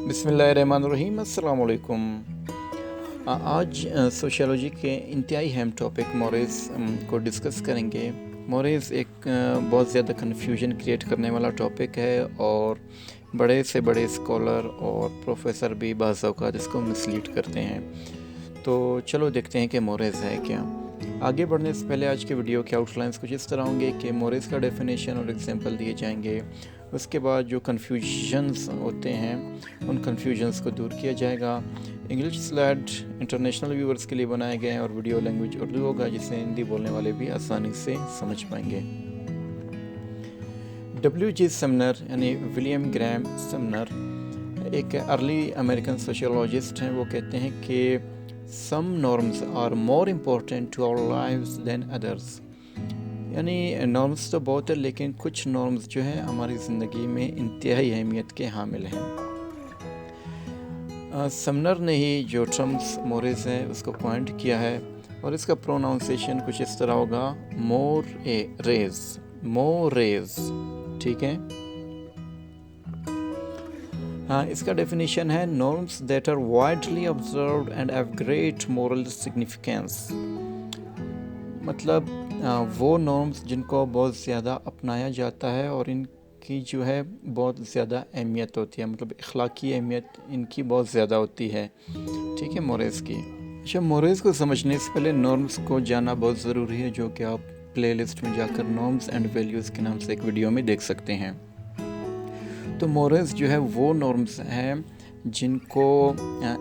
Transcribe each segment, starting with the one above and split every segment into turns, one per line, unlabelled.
बिस्मिल्लाहिर्रहमानिर्रहीम अस्सलाम वालेकुम। आज सोशियोलॉजी के इंतहाई अहम टॉपिक मोरेज़ को डिस्कस करेंगे। मोरेज़ एक बहुत ज़्यादा कन्फ्यूजन क्रिएट करने वाला टॉपिक है और बड़े से बड़े स्कॉलर और प्रोफेसर भी बाज़ औक़ात इसको मिसलीड करते हैं। तो चलो देखते हैं कि मोरेज़ है क्या। आगे बढ़ने से पहले आज के वीडियो के आउटलाइंस कुछ इस तरह होंगे कि मोरेज़ का डेफिनेशन और एग्जांपल दिए जाएंगे। उसके बाद जो कन्फ्यूजन्स होते हैं उन कन्फ्यूजन्स को दूर किया जाएगा। इंग्लिश स्लाइड इंटरनेशनल व्यूअर्स के लिए बनाए गए हैं और वीडियो लैंग्वेज उर्दू होगा, जिसे हिंदी बोलने वाले भी आसानी से समझ पाएंगे। W.G. समनर यानी विलियम ग्रैम समनर एक अर्ली अमेरिकन सोशियोलॉजिस्ट हैं। वो कहते हैं कि some norms are more important to our lives than others, यानी नॉर्म्स तो बहुत है लेकिन कुछ नॉर्म्स जो हैं हमारी ज़िंदगी में इंतहाई अहमियत के हामिल हैं। समनर ने ही जो टर्म्स मोरेज़ है उसको पॉइंट किया है और इसका प्रोनाउंसिएशन कुछ इस तरह होगा, मोरेज़, ठीक है। हाँ, इसका डेफिनेशन है norms that are widely observed and have great moral significance, मतलब वो नॉर्म्स जिनको बहुत ज़्यादा अपनाया जाता है और इनकी जो है बहुत ज़्यादा अहमियत होती है, मतलब अखलाकी अहमियत इनकी बहुत ज़्यादा होती है, ठीक है, मोरेज़ की। अच्छा, मोरेज़ को समझने से पहले नॉर्म्स को जानना बहुत ज़रूरी है, जो कि आप प्लेलिस्ट में जाकर नॉर्म्स एंड वैल्यूज़ के नाम से एक वीडियो में देख सकते हैं। तो मोरेज़ जो है वो नॉर्म्स हैं जिनको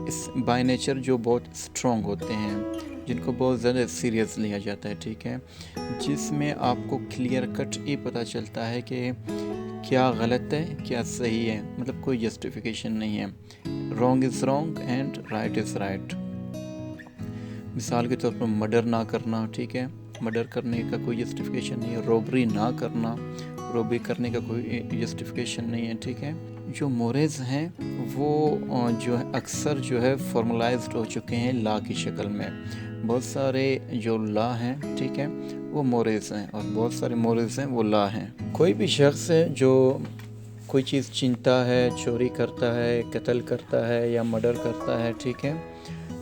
इस बाय नेचर जो बहुत स्ट्रॉन्ग होते हैं, जिनको बहुत ज़्यादा सीरियस लिया जाता है, ठीक है, जिसमें आपको क्लियर कट ही पता चलता है कि क्या गलत है क्या सही है, मतलब कोई जस्टिफिकेशन नहीं है। Wrong is wrong and right is right. मिसाल के तौर पर मर्डर ना करना, ठीक है, मर्डर करने का कोई जस्टिफिकेशन नहीं है। रॉबरी ना करना, रॉबरी करने का कोई जस्टिफिकेशन नहीं है, ठीक है। जो मोरेज़ हैं वो जो है अक्सर जो है फॉर्मलाइज्ड हो चुके हैं लॉ की शक्ल में। बहुत सारे जो लॉ हैं, ठीक है, वो मोरेज़ हैं और बहुत सारे मोरेज़ हैं वो लॉ हैं। कोई भी शख्स है जो कोई चीज़ छीनता है, चोरी करता है, कत्ल करता है या मर्डर करता है, ठीक है,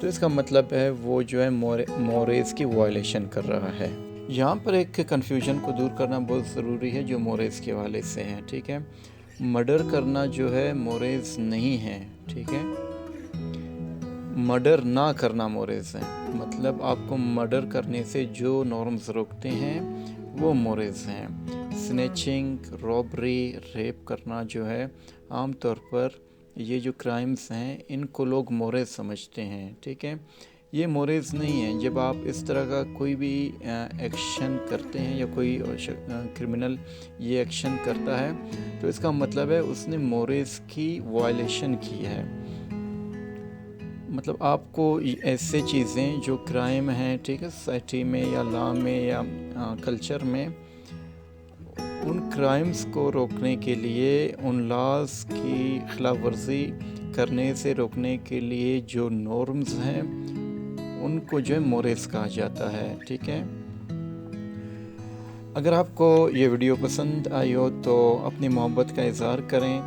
तो इसका मतलब है वो जो है मोरेज़ की वायलेशन कर रहा है। यहाँ पर एक कन्फ्यूजन को दूर करना बहुत ज़रूरी है जो मोरेज़ के हवाले से है, ठीक है। मर्डर करना जो है मोरेज़ नहीं है, ठीक है। मर्डर ना करना मोरेज़ है, मतलब आपको मर्डर करने से जो नॉर्म्स रोकते हैं वो मोरेज़ हैं। स्नैचिंग, रॉबरी, रेप करना जो है आम तौर पर ये जो क्राइम्स हैं इनको लोग मोरेज़ समझते हैं, ठीक है। ये मोरेज़ नहीं है। जब आप इस तरह का कोई भी एक्शन करते हैं या कोई क्रिमिनल ये एक्शन करता है तो इसका मतलब है उसने मोरेज़ की वायलेशन की है। मतलब आपको ऐसे चीज़ें जो क्राइम हैं, ठीक है, सोसाइटी में या लॉ में या कल्चर में, उन क्राइम्स को रोकने के लिए, उन लॉज की खिलाफ वर्जी करने से रोकने के लिए जो नॉर्म्स हैं उनको जो है मोरेज़ कहा जाता है, ठीक है। अगर आपको ये वीडियो पसंद आई हो तो अपनी मोहब्बत का इज़हार करें,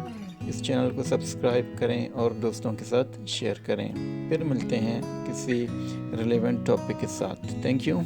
इस चैनल को सब्सक्राइब करें और दोस्तों के साथ शेयर करें। फिर मिलते हैं किसी रिलेवेंट टॉपिक के साथ। Thank you.